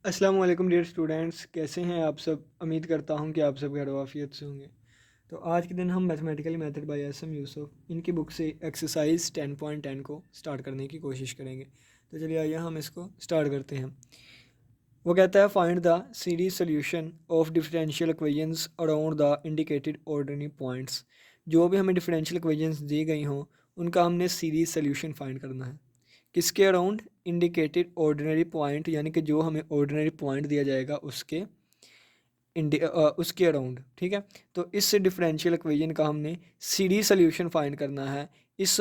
अस्सलाम वालेकुम dear students, कैसे हैं आप सब। उम्मीद करता हूं कि आप सब खैर आफियत से होंगे। तो आज के दिन हम mathematical method by S M Yusuf इनकी बुक से एक्सरसाइज 10.10 को स्टार्ट करने की कोशिश करेंगे। तो चलिए आइए हम इसको स्टार्ट करते हैं। वो कहता है find the series solution of differential equations around the indicated ordinary points. जो भी हमें डिफरेंशियल इक्वेशंस दी गई हों उनका हमने सीरीज सोल्यूशन फाइंड करना है। किसके अराउंड? इंडिकेटेड ऑर्डिनरी पॉइंट, यानी कि जो हमें ऑर्डिनरी पॉइंट दिया जाएगा उसके अराउंड। ठीक है, तो इस डिफरेंशियल इक्वेशन का हमने सीरीज सोल्यूशन फाइंड करना है इस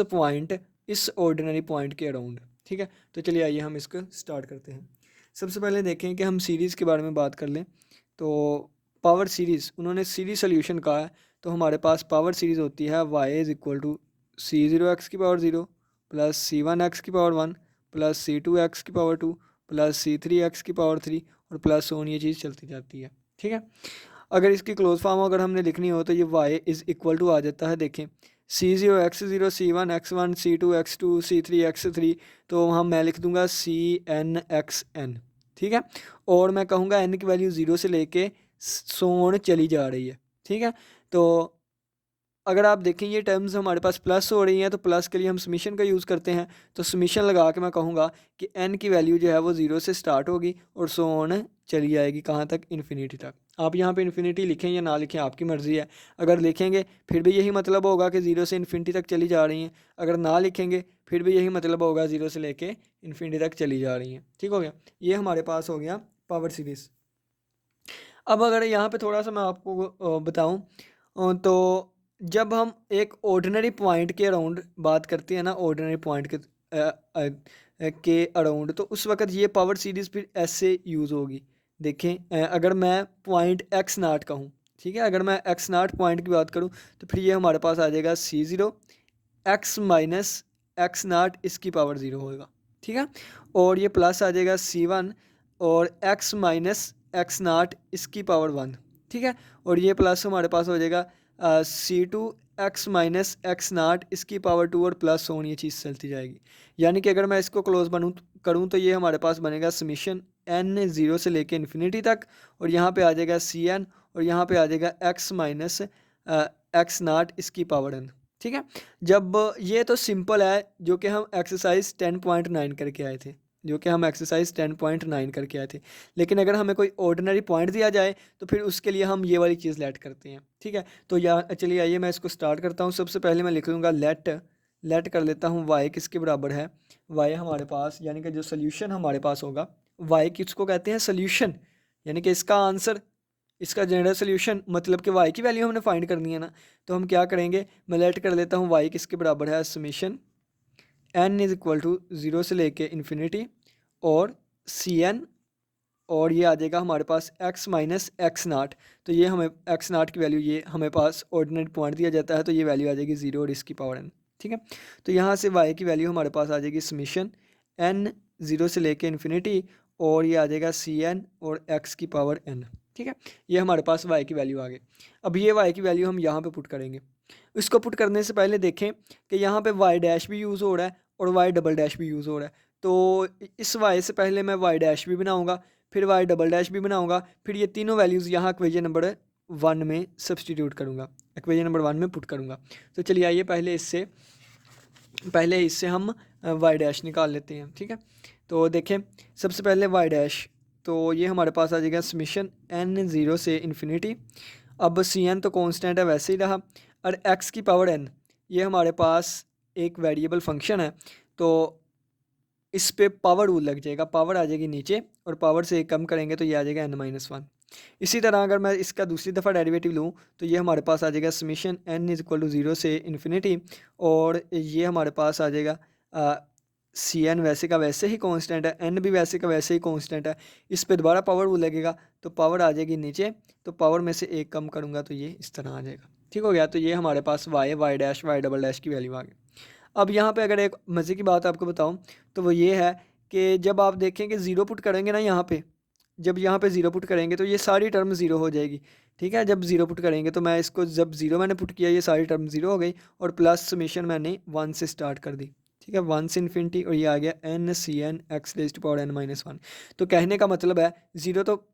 ऑर्डिनरी पॉइंट के अराउंड। ठीक है, तो चलिए आइए हम इसको स्टार्ट करते हैं। सबसे पहले देखें कि हम सीरीज़ के बारे में बात कर लें। तो पावर सीरीज़, उन्होंने सीरीज सोल्यूशन कहा है, तो हमारे पास पावर सीरीज़ होती है y = c0x⁻0 plus c1x⁻1 plus c2x⁻2 plus c3x⁻3 और प्लस ऑन, ये चीज़ चलती जाती है। ठीक है, अगर इसकी क्लोज फॉर्म अगर हमने लिखनी हो तो ये y आ जाता है। देखें c0x0 c1x1 c2x2 c3x3, तो हम मैं लिख दूंगा cnxn। ठीक है, और मैं कहूँगा n की वैल्यू 0 से लेके सोन चली जा रही है। ठीक है, तो अगर आप देखें ये टर्म्स हमारे पास प्लस हो रही हैं, तो प्लस के लिए हम समीशन का यूज़ करते हैं। तो समीशन लगा के मैं कहूँगा कि n की वैल्यू जो है वो 0 से स्टार्ट होगी और सो ऑन चली जाएगी कहाँ तक? इन्फिनिटी तक। आप यहाँ पे इन्फिनिटी लिखें या ना लिखें आपकी मर्ज़ी है। अगर लिखेंगे फिर भी यही मतलब होगा कि 0 से इन्फिनिटी तक चली जा रही हैं, अगर ना लिखेंगे फिर भी यही मतलब होगा 0 से लेके इन्फिनिटी तक चली जा रही हैं। ठीक हो गया, ये हमारे पास हो गया पावर सीरीज़। अब अगर यहाँ पे थोड़ा सा मैं आपको बताऊँ, तो जब हम एक ऑर्डिनरी पॉइंट के अराउंड बात करते हैं ना, ऑर्डिनरी पॉइंट के अराउंड, तो उस वक्त ये पावर सीरीज़ फिर ऐसे यूज़ होगी। देखें अगर मैं पॉइंट एक्स नाट का हूँ, ठीक है, अगर मैं एक्स नाट पॉइंट की बात करूँ तो फिर ये हमारे पास आ जाएगा c0 x माइनस एक्स नाट इसकी पावर 0 होगा। ठीक है, और ये प्लस आ जाएगा c1 और x माइनस एक्स नाट इसकी पावर 1। ठीक है, और ये प्लस हमारे पास हो जाएगा c2 x माइनस एक्स नाट इसकी पावर 2 और प्लस ऑन, ये चीज़ चलती जाएगी। यानी कि अगर मैं इसको क्लोज करूँ तो ये हमारे पास बनेगा समीशन n 0 से लेके इन्फिनिटी तक, और यहाँ पे आ जाएगा cn, और यहाँ पे आ जाएगा x माइनस एक्स नाट इसकी पावर n। ठीक है, जब ये तो सिंपल है जो कि हम एक्सरसाइज 10.9 करके आए थे, लेकिन अगर हमें कोई ऑर्डिनरी पॉइंट दिया जाए तो फिर उसके लिए हम ये वाली चीज़ लेट करते हैं। ठीक है, तो चलिए आइए मैं इसको स्टार्ट करता हूँ। सबसे पहले मैं लिख लूँगा लेट कर लेता हूँ y किसके बराबर है। y हमारे पास, यानी कि जो सोल्यूशन हमारे पास होगा, y किसको कहते हैं? सोल्यूशन, यानी कि इसका आंसर, इसका जनरल सोल्यूशन, मतलब कि y की वैल्यू हमने फाइंड करनी है ना। तो हम क्या करेंगे, मैं लेट कर लेता हूँ y किसके बराबर है, समीशन n = 0 से लेके इन्फिनिटी और cn, और ये आ जाएगा हमारे पास x माइनस एक्स नाट। तो ये हमें एक्स नाट की वैल्यू, ये हमें पास ऑर्डिनरी पॉइंट दिया जाता है, तो ये वैल्यू आ जाएगी 0 और इसकी पावर n। ठीक है, तो यहाँ से y की वैल्यू हमारे पास आ जाएगी समीशन n 0 से लेके इन्फिनिटी, और ये आ जाएगा cn और x की पावर n। ठीक है, ये हमारे पास y की वैल्यू आ गई। अब ये y की वैल्यू हम यहाँ पे पुट करेंगे। इसको पुट करने से पहले देखें कि यहाँ पे y डैश भी यूज़ हो रहा है और y डबल डैश भी यूज़ हो रहा है। तो इस y से पहले मैं y डैश भी बनाऊँगा, फिर y डबल डैश भी बनाऊँगा, फिर ये तीनों वैल्यूज़ यहाँ इक्वेशन नंबर 1 में सब्सटीट्यूट करूँगा, इक्वेशन नंबर 1 में पुट करूँगा। तो चलिए आइए पहले इससे हम y डैश निकाल लेते हैं। ठीक है, तो देखें सबसे पहले y डैश, तो ये हमारे पास आ जाएगा समीशन n 0 से इन्फिनिटी। अब cn तो कांस्टेंट है वैसे ही रहा, और x की पावर n ये हमारे पास एक वेरिएबल फंक्शन है, तो इस पे पावर रूल लग जाएगा, पावर आ जाएगी नीचे और पावर से एक कम करेंगे तो ये आ जाएगा n-1। इसी तरह अगर मैं इसका दूसरी दफ़ा डेरिवेटिव लूँ तो ये हमारे पास आ जाएगा समीशन n = 0 से इन्फिनिटी, और ये हमारे पास आ जाएगा cn वैसे का वैसे ही कांस्टेंट है, n भी वैसे का वैसे ही कांस्टेंट है। इस पे दोबारा पावर रूल लगेगा तो पावर आ जाएगी नीचे, तो पावर में से एक कम करूँगा तो ये इस तरह आ जाएगा। ठीक हो गया, तो ये हमारे पास y dash y double dash की वैल्यू आ गई। अब यहाँ पे अगर एक मज़े की बात आपको बताऊँ तो वो ये है कि जब आप देखेंगे ज़ीरो पुट करेंगे ना यहाँ पे, जब यहाँ पे ज़ीरो पुट करेंगे तो ये सारी टर्म ज़ीरो हो जाएगी। ठीक है, जब ज़ीरो पुट करेंगे तो मैं इसको, जब ज़ीरो मैंने पुट किया ये सारी टर्म ज़ीरो हो गई, और प्लस समीशन मैंने 1 से स्टार्ट कर दी। ठीक है, 1 से इन्फिनिटी, और ये आ गया n c N x raise to power n minus 1। तो कहने का मतलब है, ज़ीरो तो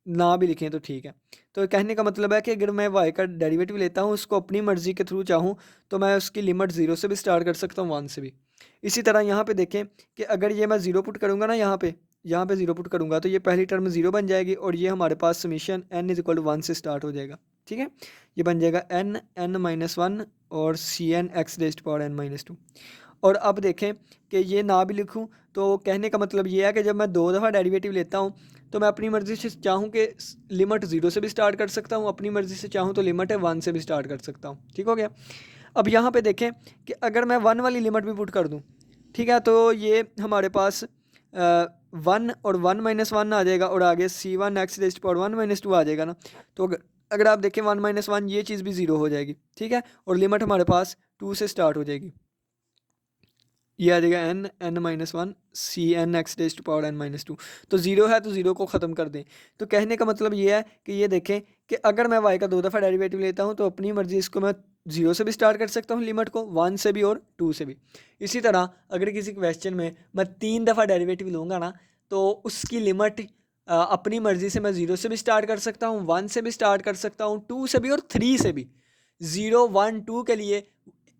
ना भी लिखें तो ठीक है। तो कहने का मतलब है कि अगर मैं y का डेरिवेटिव लेता हूँ, उसको अपनी मर्ज़ी के थ्रू चाहूँ तो मैं उसकी लिमिट 0 से भी स्टार्ट कर सकता हूँ, 1 से भी। इसी तरह यहाँ पे देखें कि अगर ये मैं 0 पुट करूँगा ना, यहाँ पे 0 पुट करूँगा तो ये पहली टर्म 0 बन जाएगी, और ये हमारे पास summation n is equal to 1 से स्टार्ट हो जाएगा। ठीक है, ये बन जाएगा n माइनस 1 और C N x raise to power n minus 2। और अब देखें कि ये ना भी लिखूं तो कहने का मतलब ये है कि जब मैं 2 दफ़ा डेरिवेटिव लेता हूं तो मैं अपनी मर्ज़ी से चाहूं कि लिमिट 0 से भी स्टार्ट कर सकता हूं, अपनी मर्ज़ी से चाहूं तो लिमिट है 1 से भी स्टार्ट कर सकता हूं। ठीक हो गया। अब यहाँ पे देखें कि अगर मैं 1 वाली लिमिट भी पुट कर दूँ, ठीक है, तो ये हमारे पास 1 और 1 माइनस 1 आ जाएगा, और आगे C one X raise to power 1 minus 2 आ जाएगा ना। तो अगर आप देखें 1 माइनस 1 ये चीज़ भी 0 हो जाएगी। ठीक है, और लिमिट हमारे पास 2 से स्टार्ट हो जाएगी। ये आ जाएगा n minus 1 c N x raise to power n minus 2। तो 0 है तो 0 को ख़त्म कर दें। तो कहने का मतलब ये है कि ये देखें कि अगर मैं y का 2 दफ़ा डेरिवेटिव लेता हूँ तो अपनी मर्ज़ी इसको मैं 0 से भी स्टार्ट कर सकता हूँ, लिमिट को 1 से भी और 2 से भी। इसी तरह अगर किसी क्वेश्चन में मैं 3 दफ़ा डेरिवेटिव लूँगा ना, तो उसकी लिमिट अपनी मर्ज़ी से मैं 0 से भी स्टार्ट कर सकता हूँ, 1 से भी स्टार्ट कर सकता हूँ, 2 से भी और 3 से भी। 0 1 2 के लिए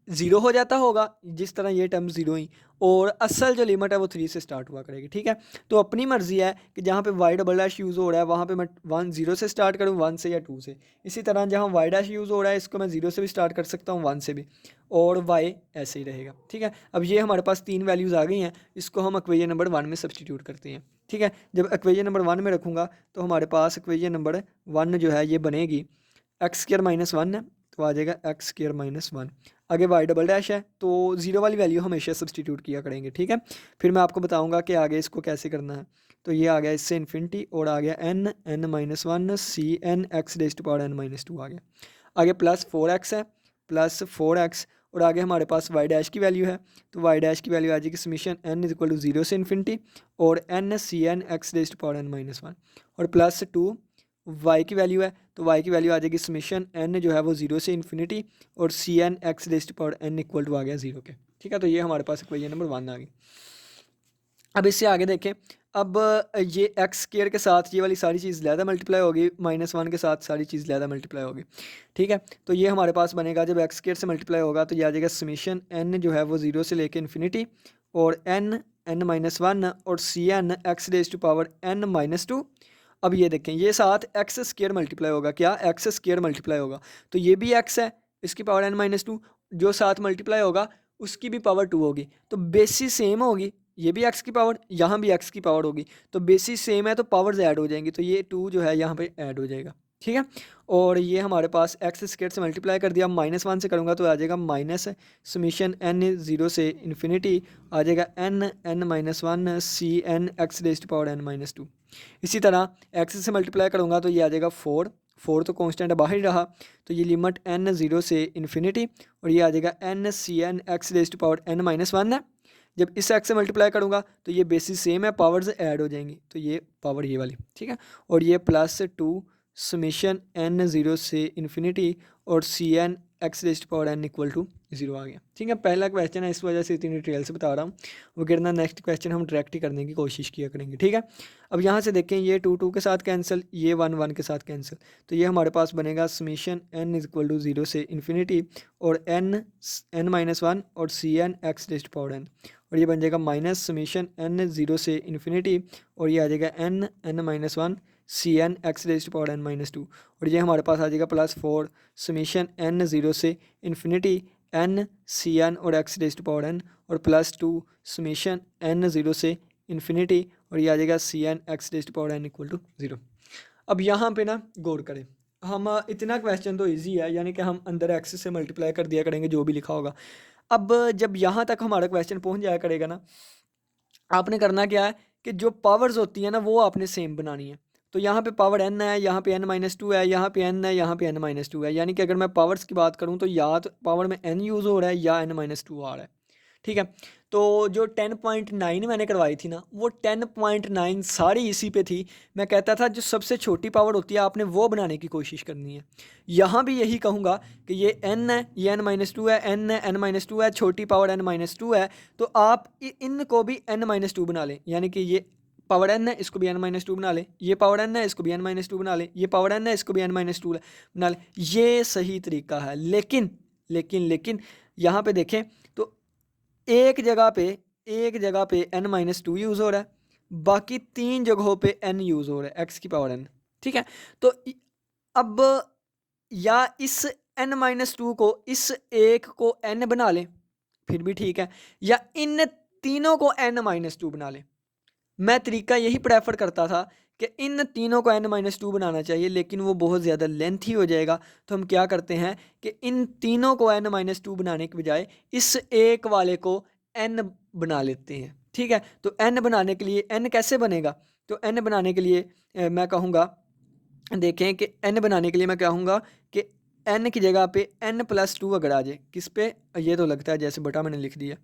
0 हो जाता होगा, जिस तरह ये टर्म 0 ही, और असल जो लिमिट है वो 3 से स्टार्ट हुआ करेगी। ठीक है, तो अपनी मर्जी है कि जहाँ पे वाई डबल डैश यूज़ हो रहा है वहाँ पे मैं 0 से स्टार्ट करूँ, 1 से या 2 से। इसी तरह जहाँ वाई डैश यूज़ हो रहा है इसको मैं 0 से भी स्टार्ट कर सकता हूँ, 1 से भी, और वाई ऐसे ही रहेगा। ठीक है, अब ये हमारे पास 3 वैल्यूज़ आ गई हैं, इसको हम इक्वेशन नंबर 1 में सब्सटीट्यूट करते हैं। ठीक है, जब इक्वेशन नंबर 1 में रखूँगा तो हमारे पास इक्वेशन नंबर 1 जो है ये बनेगी एक्स स्क्वायर माइनस 1 है, तो आ जाएगा एक्स स्क्वायर माइनस 1। आगे वाई डबल डैश है, तो 0 वाली वैल्यू हमेशा सब्सटीट्यूट किया करेंगे। ठीक है, फिर मैं आपको बताऊंगा कि आगे इसको कैसे करना है। तो ये आ गया इससे इन्फिनिटी, और आ गया n minus 1 c N x raise to power n minus 2 आ गया। आगे प्लस 4x है, प्लस 4x, और आगे हमारे पास वाई डैश की वैल्यू है, तो वाई डैश की वैल्यू आ जाएगी summation n is equal to 0 से इन्फिनिटी और n c N x raise to power n minus 1, और प्लस 2 y की वैल्यू है, तो y की वैल्यू आ जाएगी समीशन n जो है वो 0 से इन्फिनिटी और C N x raise to power n equal to आ गया 0 के। ठीक है, तो ये हमारे पास इक्वेशन नंबर 1 आ गई। अब इससे आगे देखें, अब ये एक्स स्क्वायर के साथ ये वाली सारी चीज़ ज़्यादा मल्टीप्लाई होगी, -1 के साथ सारी चीज़ ज़्यादा मल्टीप्लाई होगी। ठीक है, तो ये हमारे पास बनेगा, जब एक्स स्क्वायर से मल्टीप्लाई होगा तो ये आ जाएगा समीशन n जो है वो 0 से लेके इन्फिनिटी और n माइनस 1 और C N x raise to power n minus 2। अब ये देखें, ये साथ एक्स स्क्वायर मल्टीप्लाई होगा, क्या एक्स स्क्वायर मल्टीप्लाई होगा, तो ये भी एक्स है, इसकी पावर n माइनस 2, जो साथ मल्टीप्लाई होगा उसकी भी पावर 2 होगी, तो बेसिस सेम होगी, ये भी एक्स की पावर, यहाँ भी एक्स की पावर होगी, तो बेसिस सेम है तो पावर्स ऐड हो जाएंगी, तो ये 2 जो है यहाँ पे ऐड हो जाएगा। ठीक है, और ये हमारे पास एक्स स्क्वायर से मल्टीप्लाई कर दिया, -1 से करूँगा तो आ जाएगा माइनस समीशन n 0 से इन्फिनिटी आ जाएगा n minus 1 c N x raise to power n minus 2। इसी तरह एक्स से मल्टीप्लाई करूँगा तो ये आ जाएगा 4 तो कांस्टेंट बाहर ही रहा, तो ये लिमिट n 0 से इन्फिनिटी और ये आ जाएगा n c N x raise to power n minus 1 है। जब इस एक्स से मल्टीप्लाई करूँगा तो ये बेसिस सेम है, पावर्स ऐड हो जाएंगी, तो ये पावर ये वाली। ठीक है, और ये प्लस 2 समीशन n 0 से इन्फिनिटी और C N x raise to power n equal to 0 आ गया। ठीक है, पहला क्वेश्चन है, इस वजह से इतनी डिटेल से बता रहा हूँ, वगैरह नेक्स्ट क्वेश्चन हम डायरेक्ट ही करने की कोशिश किया करेंगे। ठीक है, अब यहाँ से देखें, ये 2 के साथ कैंसिल, ये 1 के साथ कैंसिल, तो ये हमारे पास बनेगा summation n is equal to 0 से इन्फिनिटी और n माइनस 1 और C N x raise to power n, और ये बन जाएगा माइनस समीशन n 0 से इन्फिनिटी और ये आ जाएगा n minus 1 c N x raise to power n minus 2, और ये हमारे पास आ जाएगा प्लस 4 समीशन n 0 से इन्फिनिटी n सी एन और x raise to power n और प्लस 2 समीशन n 0 से इन्फिनिटी और ये आ जाएगा C N x raise to power n equal to 0। अब यहाँ पे ना गौर करें, हम इतना क्वेश्चन तो इजी है, यानी कि हम अंदर एक्स से मल्टीप्लाई कर दिया करेंगे जो भी लिखा होगा। अब जब यहाँ तक हमारा क्वेश्चन पहुँच जाया करेगा ना, आपने करना क्या है कि जो पावर्स होती है ना वो आपने सेम बनानी है। तो यहाँ पे पावर n है, यहाँ पे n माइनस 2 है, यहाँ पे n है, यहाँ पे n माइनस 2 है, यानी कि अगर मैं पावर्स की बात करूँ तो या तो पावर में n यूज़ हो रहा है या n माइनस 2 आ रहा है। ठीक है, तो जो 10.9 मैंने करवाई थी ना, वो 10.9 सारी इसी पे थी। मैं कहता था जो सबसे छोटी पावर होती है आपने वो बनाने की कोशिश करनी है। यहाँ भी यही कहूँगा कि ये n है, ये n-2 है, n है, n-2 है, छोटी पावर n-2 है, तो आप इनको भी n-2 बना लें। यानी कि ये पावर n है, इसको भी n-2 बना लें, ये पावर n है, इसको भी n-2 बना लें, ये पावर n है, इसको भी n-2 बना लें। ये सही तरीका है। लेकिन लेकिन लेकिन यहाँ पे देखें तो एक जगह पे n-2 यूज़ हो रहा है, बाकी 3 जगहों पे n यूज़ हो रहा है, x की पावर n। ठीक है, तो अब या इस n-2 को, इस एक को n बना लें, फिर भी ठीक है, या इन तीनों को n-2 बना लें। मैं तरीका यही प्रेफर करता था कि इन तीनों को n-2 बनाना चाहिए, लेकिन वो बहुत ज़्यादा लेंथी हो जाएगा। तो हम क्या करते हैं कि इन तीनों को n-2 बनाने के बजाय इस एक वाले को n बना लेते हैं। ठीक है, तो n बनाने के लिए n कैसे बनेगा, तो n बनाने के लिए मैं कहूँगा, देखें कि n बनाने के लिए मैं कहूँगा कि n की जगह पे n+2 अगर आ जाए, किस पे, ये तो लगता है जैसे बटा मैंने लिख दिया,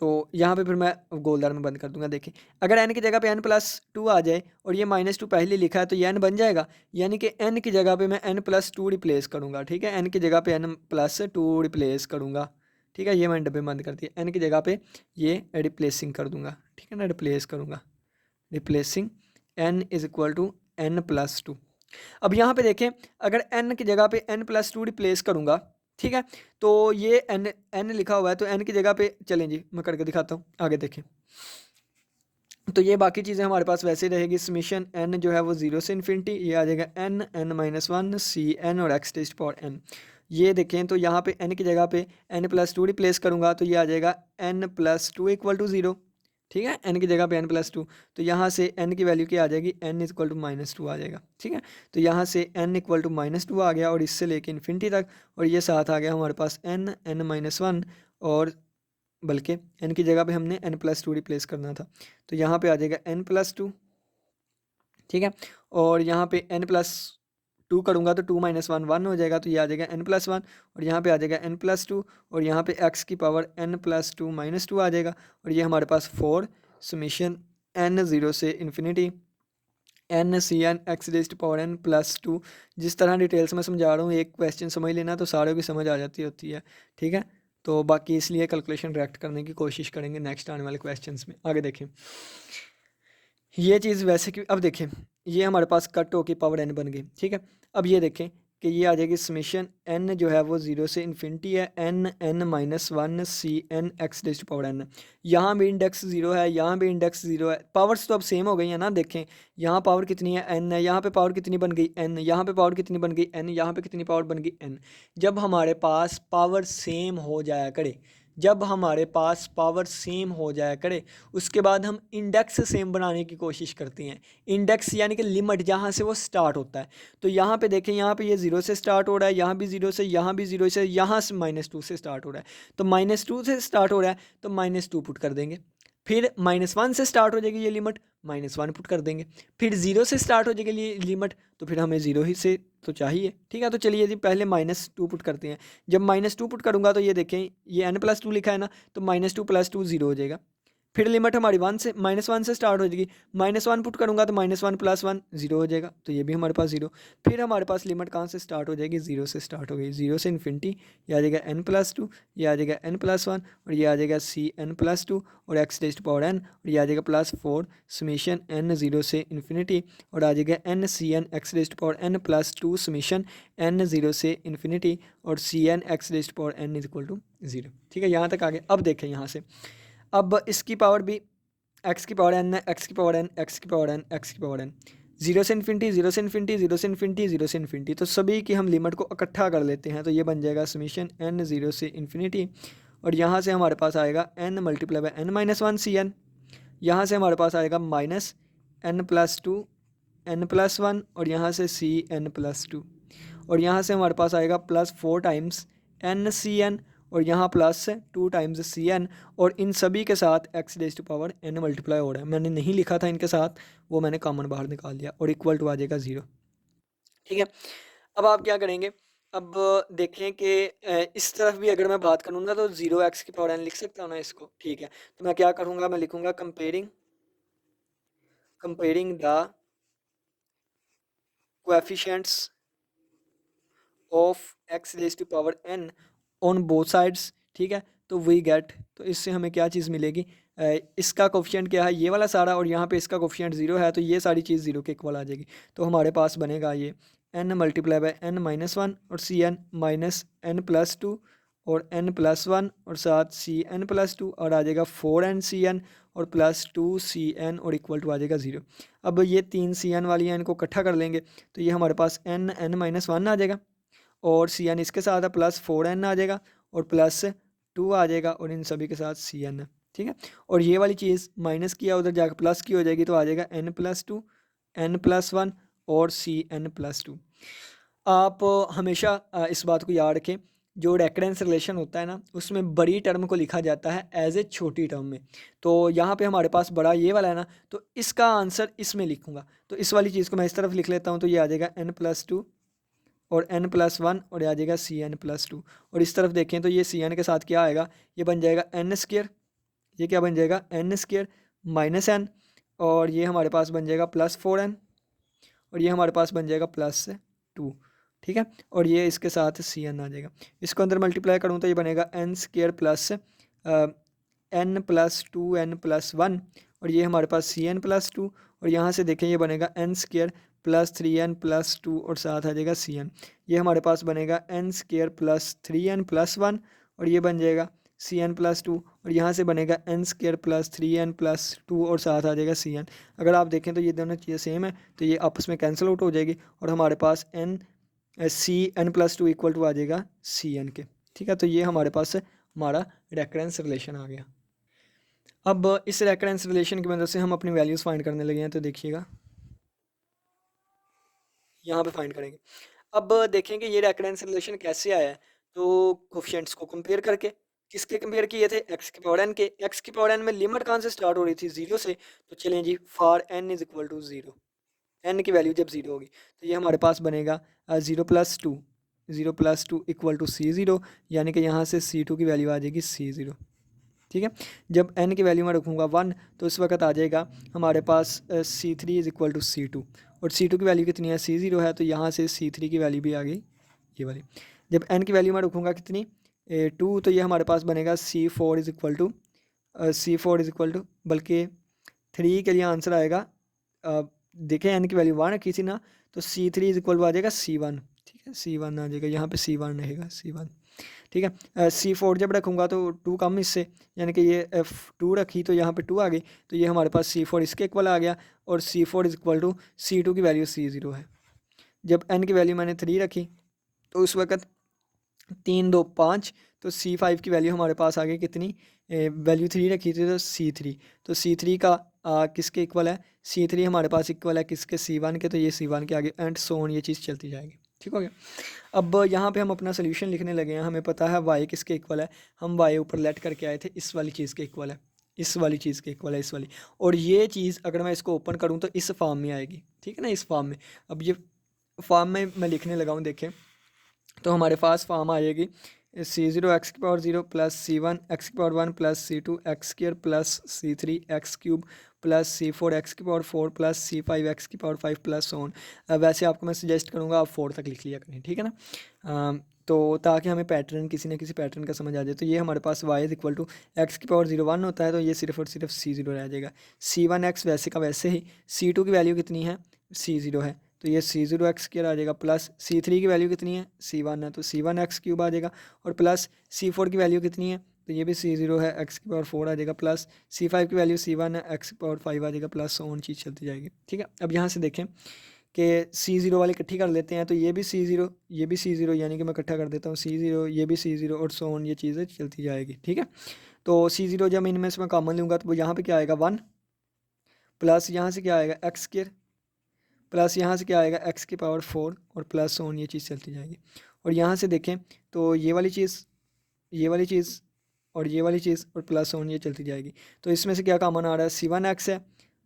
तो यहाँ पे फिर मैं गोलदार में बंद कर दूंगा। देखिए अगर n की जगह पे n+2 आ जाए और ये -2 पहले लिखा है तो ये n बन जाएगा, यानी कि n की जगह पे मैं n+2 रिप्लेस करूँगा। ठीक है, n की जगह पे n+2 रिप्लेस करूँगा। ठीक है, ये मैंने डब्बे बंद कर दिया, n की जगह पे ये रिप्लेसिंग कर दूंगा। ठीक है ना, रिप्लेस करूँगा, रिप्लेसिंग n = n+2। अब यहाँ पे देखें, अगर n की जगह पे n+2 रिप्लेस करूँगा, ठीक है, तो ये n लिखा हुआ है, तो n की जगह पे चलें जी, मैं करके दिखाता हूँ, आगे देखें। तो ये बाकी चीज़ें हमारे पास वैसे रहेगी। समेशन n जो है वो 0 से इन्फिनिटी, ये आ जाएगा n, n-1, cn और x⁴n। ये देखें तो यहाँ पे n की जगह पे n+2 रिप्लेस करूँगा, तो ये आ जाएगा n+2 = 0। ठीक है, n की जगह पे n+2, तो यहाँ से n की वैल्यू क्या आ जाएगी, n = -2 आ जाएगा। ठीक है, तो यहाँ से n = -2 आ गया, और इससे लेके इन्फिनिटी तक, और ये साथ आ गया हमारे पास n, n-1, और बल्कि n की जगह पे हमने n+2 रिप्लेस करना था, तो यहाँ पे आ जाएगा n+2। ठीक है, और यहाँ पे n+2 करूँगा तो 2 - 1 1 हो जाएगा, तो ये आ जाएगा n+1, और यहाँ पे आ जाएगा n+2, और यहाँ पे x की पावर n+2 - 2 आ जाएगा, और ये हमारे पास 4 समेशन n 0 से इन्फिनिटी n cn x⁴n +2। जिस तरह डिटेल्स में समझा रहा हूँ, एक क्वेश्चन समझ लेना तो सारों की समझ आ जाती होती है। ठीक है, तो बाकी इसलिए कैलकुलेशन डायरेक्ट करने की कोशिश करेंगे नेक्स्ट आने वाले क्वेश्चंस में। आगे देखें, ये चीज़ वैसे कि अब देखें, ये हमारे पास कट होके पावर n बन गई। ठीक है, अब ये देखें कि ये आ जाएगी समेशन n जो है वो 0 से इन्फिनिटी है, n n-1 cn x⁴n। यहाँ भी इंडेक्स 0 है, यहाँ भी इंडेक्स 0 है, पावर्स तो अब सेम हो गई है ना। देखें यहाँ पावर कितनी है, n है, यहाँ पे पावर कितनी बन गई, n, यहाँ पे पावर कितनी बन गई, n, यहाँ पे कितनी पावर बन गई, n। जब हमारे पास पावर सेम हो जाया करे, जब हमारे पास पावर सेम हो जाया करे, उसके बाद हम इंडेक्स सेम बनाने की कोशिश करते हैं। इंडेक्स यानी कि लिमिट जहाँ से वो स्टार्ट होता है। तो यहाँ पे देखें, यहाँ पे ये 0 से स्टार्ट हो रहा है, यहाँ भी 0 से, यहाँ भी 0 से, यहाँ से -2 से स्टार्ट हो रहा है। तो -2 से स्टार्ट हो रहा है तो -2 पुट कर देंगे, फिर -1 से स्टार्ट हो जाएगी ये लिमिट, -1 पुट कर देंगे, फिर 0 से स्टार्ट हो जाएगी ये लिमिट, तो फिर हमें 0 ही से तो चाहिए। ठीक है, तो चलिए जी पहले -2 पुट करते हैं। जब -2 पुट करूँगा तो ये देखें, ये n+2 लिखा है ना, तो -2 + 2 0 हो जाएगा। फिर लिमिट हमारी -1 से स्टार्ट हो जाएगी, -1 पुट करूँगा तो -1 + 1 0 हो जाएगा, तो ये भी हमारे पास 0। फिर हमारे पास लिमिट कहाँ से स्टार्ट हो जाएगी, 0 से स्टार्ट हो गई, 0 से इन्फिनिटी, ये आ जाएगा n+2, ये आ जाएगा n+1, और ये आ जाएगा cn+2 और x⁴n, और ये आ जाएगा +4 समेशन n 0 से इन्फिनिटी, और आ जाएगा n cn x⁴n +2 summation n 0 से इन्फिनिटी, और cn x⁴n = 0। ठीक है, यहाँ तक आ गए। अब देखें यहाँ से, अब इसकी पावर भी x की पावर n है, x की पावर n, x की पावर n, x की पावर n, 0 से इन्फिनिटी, 0 से इन्फिनिटी, 0 से इन्फिनिटी, 0 से इन्फिनिटी, तो सभी की हम लिमिट को इकट्ठा कर लेते हैं, तो ये बन जाएगा समेशन n 0 से इन्फिनिटी, और यहाँ से हमारे पास आएगा n × n-1 cn, यहाँ से हमारे पास आएगा -n+2 n+1, और यहाँ से cn+2, और यहाँ से हमारे पास आएगा +4 टाइम्स n cn, और यहाँ +2 टाइम्स cn, और इन सभी के साथ x⁴n मल्टीप्लाई हो रहा है। मैंने नहीं लिखा था इनके साथ, वो मैंने कॉमन बाहर निकाल दिया, और इक्वल टू आ जाएगा 0। ठीक है, अब आप क्या करेंगे, अब देखें कि इस तरफ भी अगर मैं बात करूँ ना तो 0x की पावर n लिख सकता हूँ ना इसको, ठीक है। तो मैं क्या करूँगा, मैं लिखूँगा comparing the coefficients of x raise to power n on both sides, ठीक है। तो वी गेट, तो इससे हमें क्या चीज़ मिलेगी, इसका कोफिशिएंट क्या है, ये वाला सारा, और यहाँ पे इसका कोफिशिएंट 0 है, तो ये सारी चीज़ 0 के इक्वल आ जाएगी। तो हमारे पास बनेगा ये n multiply by n minus one और सी N minus N plus two और n प्लस वन और साथ सी एन प्लस टू और आ जाएगा 4n सी एन और प्लस 2 सी एन और इक्वल टू आ जाएगा 0। अब ये 3 सी एन वाली एन को इकट्ठा कर लेंगे तो ये हमारे पास n माइनस वन आ जाएगा और सी एन इसके साथ है प्लस 4n आ जाएगा और प्लस 2 आ जाएगा और इन सभी के साथ सी एन है, ठीक है। और ये वाली चीज़ माइनस किया उधर जाकर प्लस की हो जाएगी तो आ जाएगा n plus two n plus one और सी एन प्लस टू। आप हमेशा इस बात को याद रखें, जो रेकरेंस रिलेशन होता है ना उसमें बड़ी टर्म को लिखा जाता है एज ए छोटी टर्म में। तो यहाँ पे हमारे पास बड़ा ये वाला है ना, तो इसका आंसर इसमें लिखूंगा। तो इस वाली चीज़ को मैं इस तरफ लिख लेता हूँ, तो ये आ जाएगा n प्लस टू और n प्लस वन और ये आ जाएगा सी एन प्लस टू। और इस तरफ देखें तो ये सी एन के साथ क्या आएगा, ये बन जाएगा एन स्क्र, ये क्या बन जाएगा एन स्क्र माइनस एन और ये हमारे पास बन जाएगा प्लस 4n और ये हमारे पास बन जाएगा प्लस 2, ठीक है। और ये इसके साथ सी एन आ जाएगा। इसको अंदर मल्टीप्लाई करूँ तो ये बनेगा n square plus n plus two n plus one और ये हमारे पास सी एन प्लस टू और यहाँ से देखें ये बनेगा n square plus 3n plus two और साथ आ जाएगा सी एन। ये हमारे पास बनेगा n square plus 3n plus one और ये बन जाएगा सी एन प्लस टू और यहाँ से बनेगा n square plus 3n plus two और साथ आ जाएगा सी एन। अगर आप देखें तो ये दोनों चीज़ें सेम है तो ये आपस में कैंसिल आउट हो जाएगी और हमारे पास C N plus two equal to आ जाएगा सी एन के, ठीक है। तो ये हमारे पास हमारा रेकरेंस रिलेशन आ गया। अब इस रेकरेंस रिलेशन की मदद से हम अपनी वैल्यूज़ फाइंड करने लगे हैं, तो देखिएगा यहाँ पे फाइंड करेंगे। अब देखेंगे ये रेकरेंस रिलेशन कैसे आया है, तो कोफिशिएंट्स को कंपेयर करके। किसके कंपेयर किए थे, एक्स की पावर एन के। एक्स की पावर एन में लिमिट कहाँ से स्टार्ट हो रही थी, 0 से। तो चलें जी, for N is equal to 0, N की वैल्यू जब 0 होगी तो ये हमारे पास बनेगा 0 plus two equal to C0, यानी कि यहाँ से C2 की वैल्यू आ जाएगी C0, ठीक है। जब n की वैल्यू मैं रखूँगा 1 तो इस वक्त आ जाएगा हमारे पास C3 is equal to C2 और C2 की वैल्यू कितनी है, C0 है, तो यहाँ से C3 की वैल्यू भी आ गई ये वाली। जब n की वैल्यू मैं रखूँगा कितनी 2 तो ये हमारे पास बनेगा C4 इज इक्वल टू बल्कि 3 के लिए आंसर आएगा, देखें n की वैल्यू 1 रखी थी ना, तो C3 इज इक्वल टू आ जाएगा C1, ठीक है। C1 आ जाएगा, यहाँ पे C1 रहेगा C1, ठीक है। C4 जब रखूँगा तो 2 कम इससे, यानी कि ये F2 रखी तो यहाँ पे 2 आ गई, तो ये हमारे पास C4 इसके इक्वल आ गया और C4 is equal to C2 की वैल्यू C0 है। जब n की वैल्यू मैंने 3 रखी तो उस वक्त 3 2 5, तो C5 की वैल्यू हमारे पास आ गई कितनी, वैल्यू 3 रखी थी तो C3, तो C3 का किसके इक्वल है, C3 हमारे पास इक्वल है किसके, C1 के, तो ये C1 के आगे एंड सो ऑन ये चीज़ चलती जाएगी, ठीक हो गया। अब यहाँ पे हम अपना सोल्यूशन लिखने लगे हैं, हमें पता है y किसके इक्वल है, हम y ऊपर लेट करके आए थे, इस वाली चीज़ के इक्वल है, इस वाली चीज़ के इक्वल है, इस वाली। और ये चीज़ अगर मैं इसको ओपन करूँ तो इस फॉर्म में आएगी, ठीक है ना, इस फॉर्म में। अब ये फॉर्म में मैं लिखने लगा हूँ, देखें तो हमारे पास फॉर्म आएगी C0 एक्स की पावर 0 प्लस C1 एक्स की power 1 plus C2 x square plus C3 x cube plus C4 x की पावर 4 प्लस C5 एक्स की पावर 5 प्लस ऑन। वैसे आपको मैं सजेस्ट करूँगा आप 4 तक लिख लिया करें, ठीक है ना, तो ताकि हमें पैटर्न किसी न किसी पैटर्न का समझ आ जाए। तो ये हमारे पास y is equal to x की पावर 0 1 होता है, तो ये सिर्फ और सिर्फ C0 रह जाएगा। C1 एक्स वैसे का वैसे ही, C2 की वैल्यू कितनी है, C0 है, तो ये C0 एक्स स्क्वायर आ जाएगा प्लस C3 की वैल्यू कितनी है, C1 है, तो C1 एक्स क्यूब आ जाएगा और प्लस C4 की वैल्यू कितनी है, तो ये भी C0 है, एक्स की पावर 4 आ जाएगा प्लस C5 की वैल्यू C1 है, एक्स की पावर 5 आ जाएगा प्लस ऑन चीज़ चलती जाएगी, ठीक है। अब यहाँ से देखें कि C0 वाले इकट्ठी कर लेते हैं, तो ये भी C0 ये भी C0, यानी कि मैं इकट्ठा कर देता हूँ C0 ये भी C0 और सो ऑन ये चीज़ें चलती जाएगी, ठीक है। तो C0 जब इनमें से मैं कॉमन लूँगा तो यहाँ पे क्या आएगा 1 प्लस यहाँ से क्या आएगा एक्स स्क्वायर प्लस यहाँ से क्या आएगा एक्स की पावर 4 और प्लस ऑन ये चीज़ चलती जाएगी। और यहाँ से देखें तो ये वाली चीज़ और ये वाली चीज़ और प्लस ऑन ये चलती जाएगी। तो इसमें से क्या कॉमन आ रहा है, C1 एक्स है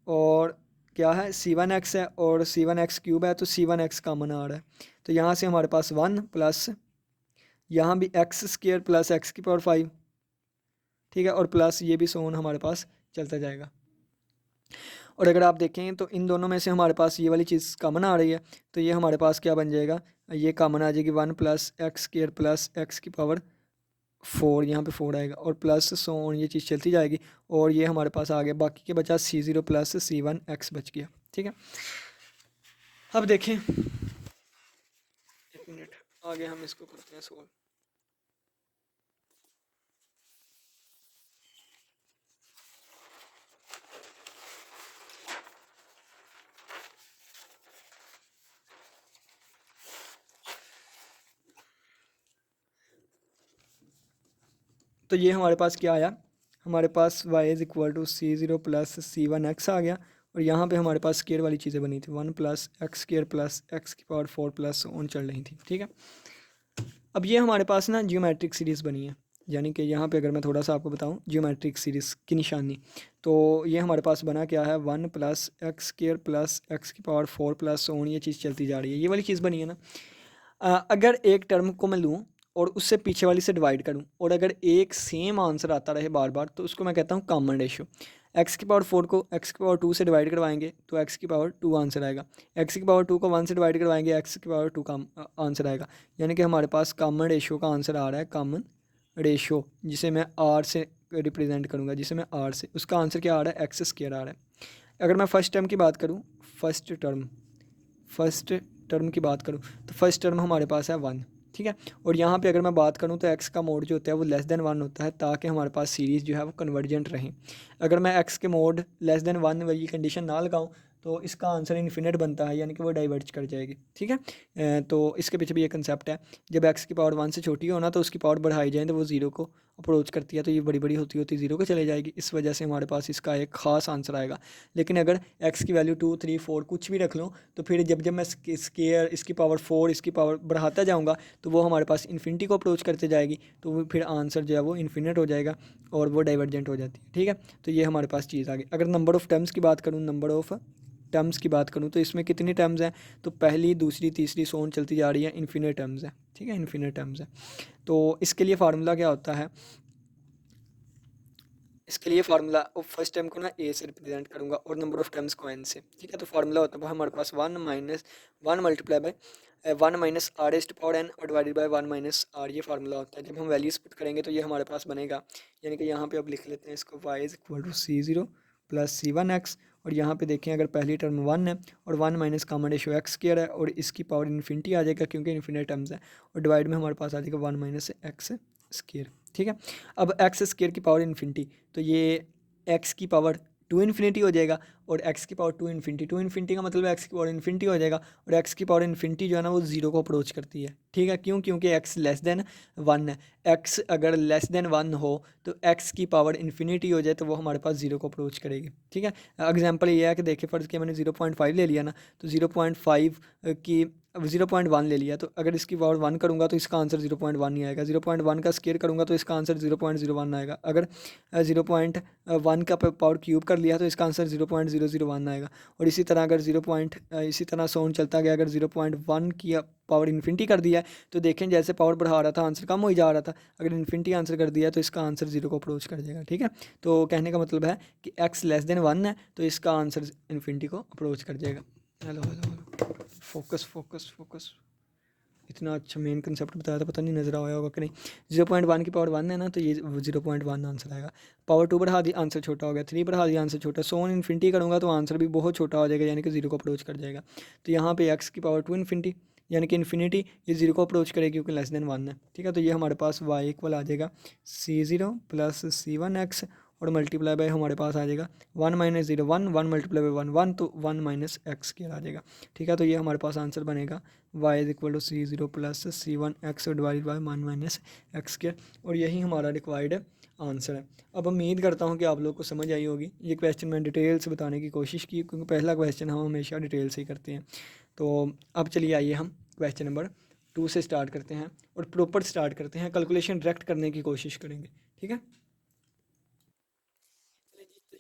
और क्या है, c1x है और c1x क्यूब है, तो c1x कॉमन आ रहा है। तो यहाँ से हमारे पास 1 प्लस यहाँ भी एक्स स्क्र प्लस एक्स की पावर 5, ठीक है, और प्लस ये भी सोन हमारे पास चलता जाएगा। और अगर आप देखें तो इन दोनों में से हमारे पास ये वाली चीज़ कॉमन आ रही है, तो ये हमारे पास क्या बन जाएगा, ये कॉमन आ जाएगी 1 plus x square plus x की पावर 4, यहाँ पे 4 आएगा और प्लस सोन ये चीज़ चलती जाएगी। और ये हमारे पास आ गया, बाकी के बचा c0 प्लस c1x बच गया, ठीक है। अब देखें, एक मिनट, आगे हम इसको करते हैं सोल्व। तो ये हमारे पास क्या आया, हमारे पास y is equal to c0 plus c1x आ गया। और यहाँ पे हमारे पास स्केयर वाली चीज़ें बनी थी, 1 plus x square plus x की पावर 4 प्लस ऑन चल रही थी, ठीक है। अब ये हमारे पास ना जियोमेट्रिक सीरीज़ बनी है, यानी कि यहाँ पे अगर मैं थोड़ा सा आपको बताऊँ जियोमेट्रिक सीरीज़ की निशानी, तो ये हमारे पास बना क्या है, 1 plus x square plus x की पावर 4 प्लस ऑन ये चीज़ चलती जा रही है, ये वाली चीज़ बनी है ना। अगर एक टर्म को मैं लूँ और उससे पीछे वाली से डिवाइड करूँ और अगर एक सेम आंसर आता रहे बार बार, तो उसको मैं कहता हूँ कॉमन रेशियो। एक्स की पावर 4 को एक्स की पावर 2 से डिवाइड करवाएंगे तो एक्स की पावर 2 आंसर आएगा, एक्स की पावर 2 को 1 से डिवाइड करवाएंगे एक्स की पावर 2 का आंसर आएगा। यानी कि हमारे पास कॉमन रेशियो का आंसर आ रहा है, कॉमन रेशियो जिसे मैं आर से रिप्रेजेंट करूँगा, जिसे मैं आर से, उसका आंसर क्या आ रहा है, एक्स स्क्वायर आ रहा है। अगर मैं फर्स्ट टर्म की बात करूँ, फर्स्ट टर्म की बात करूँ तो फर्स्ट टर्म हमारे पास है 1, ठीक है। और यहाँ पे अगर मैं बात करूँ तो x का मोड जो होता है वो लेस देन 1 होता है, ताकि हमारे पास सीरीज़ जो है वो कन्वर्जेंट रहे। अगर मैं x के मोड लेस देन 1 वाली कंडीशन ना लगाऊँ तो इसका आंसर इन्फिनिट बनता है, यानी कि वो डाइवर्ज कर जाएगी, ठीक है। तो इसके पीछे भी ये कंसेप्ट है, जब x की पावर 1 से छोटी हो ना तो उसकी पावर बढ़ाई जाए तो वो ज़ीरो को अप्रोच करती है, तो ये बड़ी बड़ी होती होती ज़ीरो को चले जाएगी, इस वजह से हमारे पास इसका एक ख़ास आंसर आएगा। लेकिन अगर x की वैल्यू 2 3 4 कुछ भी रख लूँ तो फिर जब जब मैं स्केयर इसकी पावर 4 इसकी पावर बढ़ाता जाऊँगा तो वो हमारे पास इन्फिनिटी को अप्रोच करते जाएगी, तो वो फिर आंसर जो है वो इन्फिनिट हो जाएगा और वो डाइवर्जेंट हो जाती है, ठीक है। तो ये हमारे पास चीज़ आ गई। अगर नंबर ऑफ़ टर्म्स की बात करूँ, तो इसमें कितनी टर्म्स हैं, तो पहली दूसरी तीसरी सोन चलती जा रही है, इन्फिनिट टर्म्स है, ठीक है, इन्फिनिट टर्म्स है। तो इसके लिए फार्मूला क्या होता है, इसके लिए फार्मूला फर्स्ट टर्म को ना ए से रिप्रेजेंट करूंगा और नंबर ऑफ टर्म्स को एन से, ठीक है। तो फार्मूला होता है हमारे पास 1 multiply by 1 minus r s to power n और डिवाइडेड बाय 1 माइनस आर, ये फार्मूला होता है। जब हम वैल्यूज पुट करेंगे तो ये हमारे पास बनेगा, यानी कि यहाँ पे अब लिख लेते हैं इसको, y is equal to c0 plus c1x। और यहाँ पे देखें अगर पहली टर्म 1 है और 1 minus common ratio x square है और इसकी पावर इन्फिनिटी आ जाएगा क्योंकि इन्फिनिट टर्म्स है, और डिवाइड में हमारे पास आ जाएगा 1 माइनस एक्स स्क्वायर, ठीक है। अब एक्स स्क्वायर की पावर इन्फिनिटी, तो ये एक्स की पावर 2 इन्फिनिटी हो जाएगा और एक्स की पावर 2 इन्फिनिटी का मतलब एक्स की पावर इन्फिनिटी हो जाएगा, और एक्स की पावर इन्फिनिटी जो है ना वो जीरो को अप्रोच करती है, ठीक है। क्यों, क्योंकि एक्स लेस देन 1 है। एक्स अगर लेस देन 1 हो तो एक्स की पावर इन्फिनिटी हो जाए तो वो हमारे पास जीरो को अप्रोच करेगी, ठीक है। एग्जांपल ये है कि देखिए फ़र्ज़ किया मैंने 0.5 ले लिया ना, तो 0.5 की अब 0.1 ले लिया, तो अगर इसकी पावर 1 करूँगा तो इसका आंसर 0.1 नहीं आएगा, 0.1 का स्क्वायर करूँगा तो इसका आंसर 0.01 आएगा, अगर 0.1 का पावर क्यूब कर लिया तो इसका आंसर 0.001 आएगा। और इसी तरह अगर इसी तरह सोन चलता गया, अगर 0.1 की पावर इन्फिनिटी कर दिया है तो देखें जैसे पावर बढ़ा रहा था आंसर कम हो जा रहा था, अगर इन्फिनिटी आंसर कर दिया तो इसका आंसर जीरो को अप्रोच कर जाएगा, ठीक है। तो कहने का मतलब है कि एक्स लेस देन 1 है तो इसका आंसर इन्फिनिटी को अप्रोच कर जाएगा। Hello hello hello, focus focus focus, इतना अच्छा मेन कंसेप्ट बताया था, पता नहीं नजर आया होगा कि नहीं। 0.1 की पावर 1 है ना, तो ये 0.1 आंसर आएगा। पावर 2 बढ़ा दी, आंसर छोटा हो गया, 3 बढ़ा दिया, आंसर छोटा, सोन इन्फिनिटी करूँगा तो आंसर भी बहुत छोटा हो जाएगा, यानी कि जीरो को अप्रोच कर जाएगा। तो यहाँ पे एक्स की पावर 2 इन्फिनिटी, यानी कि इन्फिनिटी ये जीरो को अप्रोच करेगी क्योंकि लेस देन 1 है, ठीक है। तो ये हमारे पास y इक्वल आ जाएगा c0 प्लस c1x और मल्टीप्लाई बाय हमारे पास आ जाएगा 1 माइनस 0 1, 1 मल्टीप्लाई बाय 1 1, तो 1 माइनस एक्स स्क्वायर आ जाएगा, ठीक है। तो ये हमारे पास आंसर बनेगा y is equal to c0 plus c1x divide by 1 minus x square, और यही हमारा रिक्वायर्ड आंसर है। अब उम्मीद करता हूँ कि आप लोग को समझ आई होगी। ये क्वेश्चन मैं डिटेल से बताने की कोशिश की क्योंकि पहला क्वेश्चन हम हमेशा डिटेल से ही करते हैं। तो अब चलिए आइए हम क्वेश्चन नंबर 2 से स्टार्ट करते हैं और प्रॉपर स्टार्ट करते हैं, कैलकुलेशन डायरेक्ट करने की कोशिश करेंगे, ठीक है।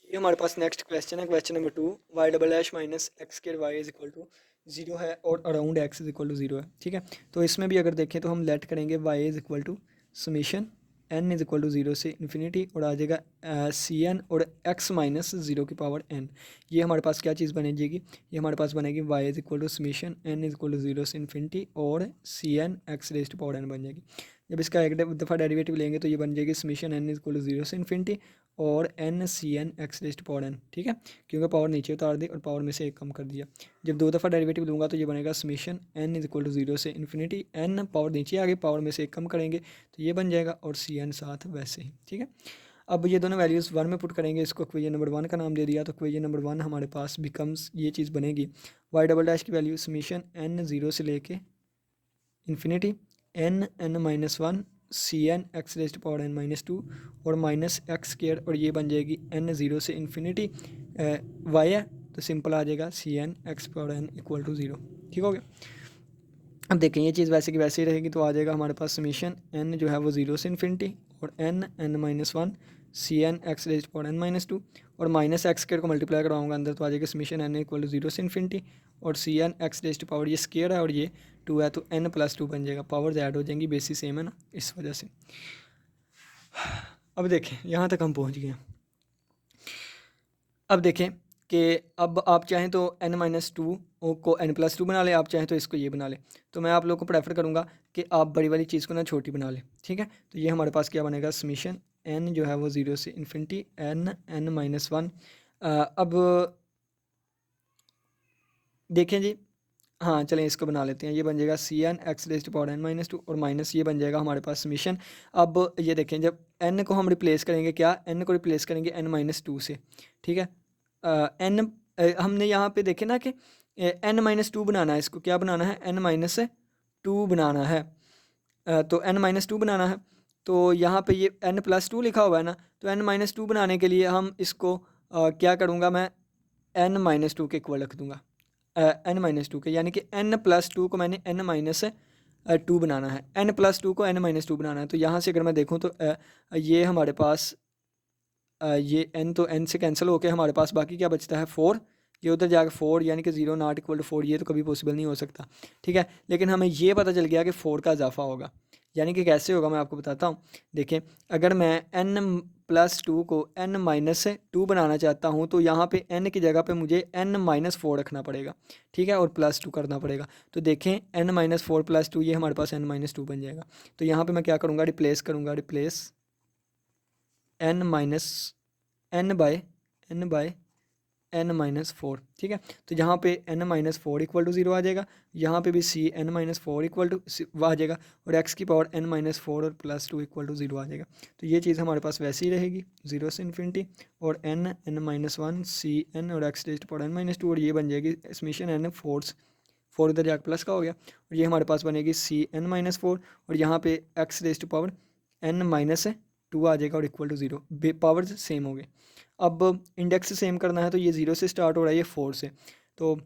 ये ये हमारे पास नेक्स्ट क्वेश्चन है, question number 2, y double dash minus x square y is equal to 0 है और around x is equal to 0 है। ठीक है, तो इसमें भी अगर देखें तो हम लेट करेंगे y is equal to summation n is equal to 0 से इन्फिनिटी और आ जाएगा सी एन और एक्स माइनस 0 की पावर एन। ये हमारे पास क्या चीज़ बन जाएगी, ये हमारे पास बनेगी y is equal to summation n is equal to 0 से इन्फिनिटी और C N x raise to power n बन जाएगी। जब इसका एक दफ़ा डेरिवेटिव लेंगे तो ये बन जाएगी summation n is equal to 0 से इन्फिनिटी और n c N x raise to power n. ठीक है, क्योंकि पावर नीचे उतार दी और पावर में से एक कम कर दिया। जब दो दफ़ा डेरिवेटिव लूँगा तो ये बनेगा summation n is equal to 0 से इन्फिनिटी, एन पावर नीचे आ गई, पावर में से एक कम करेंगे तो ये बन जाएगा और सी एन साथ वैसे ही। ठीक है, अब ये दोनों वैल्यूज़ 1 में पुट करेंगे, इसको इक्वेशन नंबर 1 का नाम दे दिया, तो इक्वेशन नंबर 1 हमारे पास बिकम्स ये चीज़ बनेगी वाई डबल डैश की वैल्यू समीशन एन 0 से लेके infinity n n minus 1 c N x raise to power n minus 2 और माइनस एक्स स्क्वायर, और ये बन जाएगी एन 0 से इन्फिनिटी वाई है तो सिंपल आ जाएगा C N x power n equal to 0। ठीक हो गया। अब देखें ये चीज़ वैसे की वैसे ही रहेगी, तो आ जाएगा हमारे पास समीशन एन जो है वो 0 से इन्फिनिटी और n n minus 1 c N x raise power n minus 2 और माइनस एक्स स्क्वायर को मल्टीप्लाई करवाऊंगा अंदर तो आ जाएगा समीशन एन इक्वल टू 0 से इन्फिनिटी और C N x raise to power, ये स्क्वायर है और ये 2 है तो एन प्लस 2 बन जाएगा, पावर्स ऐड हो जाएंगी, बेसिस सेम है ना, इस वजह से। अब देखें यहाँ तक हम पहुँच गए। अब देखें कि अब आप चाहें तो n माइनस 2 को n प्लस 2 बना लें, आप चाहें तो इसको ये बना लें, तो मैं आप लोगों को प्रेफर करूँगा कि आप बड़ी वाली चीज़ को ना छोटी बना लें। ठीक है, तो ये हमारे पास क्या बनेगा समीशन n जो है वो 0 से इन्फिनिटी n n माइनस 1। अब देखें जी, हाँ चलें इसको बना लेते हैं, ये बन जाएगा C N x raise to power n minus 2 और माइनस ये बन जाएगा हमारे पास समीशन। अब ये देखें जब n को हम रिप्लेस करेंगे, क्या n को रिप्लेस करेंगे n माइनस 2 से। ठीक है, n हमने यहाँ पे देखे ना कि n माइनस 2 बनाना है, इसको क्या बनाना है n माइनस 2 बनाना है, तो n माइनस 2 बनाना है, तो यहाँ पे ये n प्लस 2 लिखा हुआ है ना, तो n माइनस 2 बनाने के लिए हम इसको क्या करूँगा, मैं n माइनस 2 के इक्वल रख दूँगा, n माइनस 2 के, यानी कि n प्लस 2 को मैंने n माइनस 2 बनाना है, n प्लस 2 को n माइनस 2 बनाना है। तो यहाँ से अगर मैं देखूँ तो ये हमारे पास ये n तो n से कैंसिल होकर हमारे पास बाकी क्या बचता है 4, ये उधर जाकर 4 यानी कि 0 नॉट इक्वल टू 4, ये तो कभी पॉसिबल नहीं हो सकता। ठीक है, लेकिन हमें ये पता चल गया कि 4 का इजाफा होगा, यानी कि कैसे होगा मैं आपको बताता हूँ। देखें अगर मैं n प्लस 2 को n माइनस 2 बनाना चाहता हूँ तो यहाँ पे n की जगह पे मुझे n माइनस 4 रखना पड़ेगा। ठीक है, और प्लस 2 करना पड़ेगा, तो देखें n माइनस 4 प्लस 2 ये हमारे पास n माइनस 2 बन जाएगा। तो यहाँ पर मैं क्या करूँगा, रिप्लेस करूँगा, replace n minus n by n minus 4। ठीक है, तो यहाँ पे n माइनस 4 इक्वल टू 0 आ जाएगा, यहाँ पे भी c n minus 4 equal to आ जाएगा और x की पावर n माइनस 4 और प्लस 2 इक्वल टू 0 आ जाएगा। तो ये चीज़ हमारे पास वैसे ही रहेगी 0 से इन्फिनिटी और n n माइनस 1 सी n और x raised to power n minus 2 और ये बन जाएगी समीशन n 4 इधर जाकर प्लस का हो गया और ये हमारे पास बनेगी सी n माइनस 4 और यहाँ पे x raised to power n minus 2 आ जाएगा और इक्वल टू 0, पावर्स सेम हो गए। अब इंडेक्स सेम करना है तो ये 0 से स्टार्ट हो रहा है, ये 4 से, तो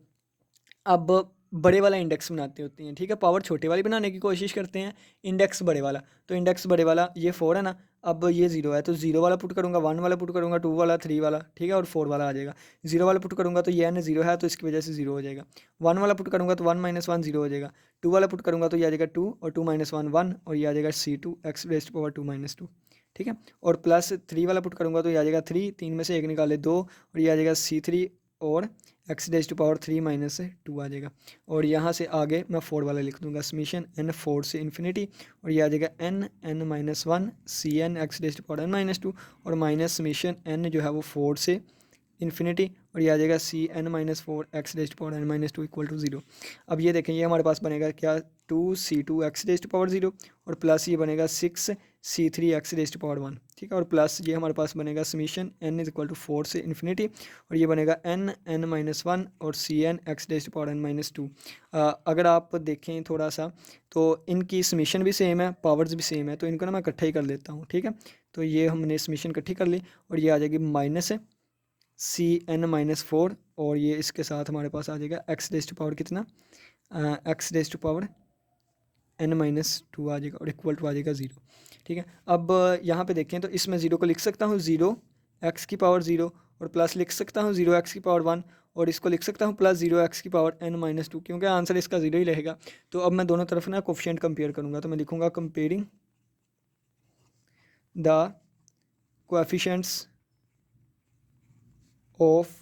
अब बड़े वाला इंडेक्स बनाते होते हैं। ठीक है, पावर छोटे वाली बनाने की कोशिश करते हैं, इंडेक्स बड़े वाला, तो इंडेक्स बड़े वाला ये 4 है ना, अब ये 0 है तो 0 वाला पुट करूँगा, 1 वाला पुट करूँगा, 2 वाला, 3 वाला, ठीक है, और 4 वाला आ जाएगा। 0 वाला पुट करूँगा तो ये n 0 है तो इसकी वजह से 0 हो जाएगा। 1 वाला पुट करूँगा तो 1 माइनस 1 0 हो जाएगा। 2 वाला पुट करूँगा तो ये आ जाएगा 2 और 2 माइनस 1 1 और ये आ जाएगा C2 x raised to power 2 minus 2। ठीक है, और प्लस 3 वाला पुट करूँगा तो ये आ जाएगा 3, 3 में से एक निकाले 2 और ये आ जाएगा C3 और x raised to power 3 minus 2 आ जाएगा। और यहाँ से आगे मैं 4 वाला लिख दूँगा समीशन n 4 से इन्फिनिटी और ये आ जाएगा n n minus 1 c N x raised to power n minus 2 और माइनस समीशन n जो है वो 4 से इन्फिनिटी और ये आ जाएगा c n minus 4 x raised to power n minus 2 equal to 0। अब ये देखें ये हमारे पास बनेगा क्या 2C2 x raised to power 0 और प्लस ये बनेगा 6C3 x raised to power 1। ठीक है, और प्लस ये हमारे पास बनेगा summation n is equal to 4 से इन्फिनिटी और ये बनेगा n n माइनस 1 और Cn x raised to power n minus 2। अगर आप देखें थोड़ा सा तो इनकी समीशन भी सेम है, पावर्स भी सेम है, तो इनको ना मैं इकट्ठा ही कर लेता हूँ। ठीक है, तो ये हमने समीशन इकट्ठी कर ली और ये आ जाएगी माइनस Cn माइनस 4 और ये इसके साथ हमारे पास आ जाएगा एक्स रेज़्ड टू पावर कितना, x raised to power n minus 2 आ जाएगा और इक्वल टू आ जाएगा 0। ठीक है, अब यहाँ पे देखें तो इसमें 0 को लिख सकता हूँ 0 x की पावर 0 और प्लस लिख सकता हूँ 0x की पावर 1 और इसको लिख सकता हूँ प्लस 0x की पावर n-2 क्योंकि आंसर इसका 0 ही रहेगा। तो अब मैं दोनों तरफ ना कोफिशिएंट कंपेयर करूँगा, तो मैं लिखूँगा comparing the coefficients of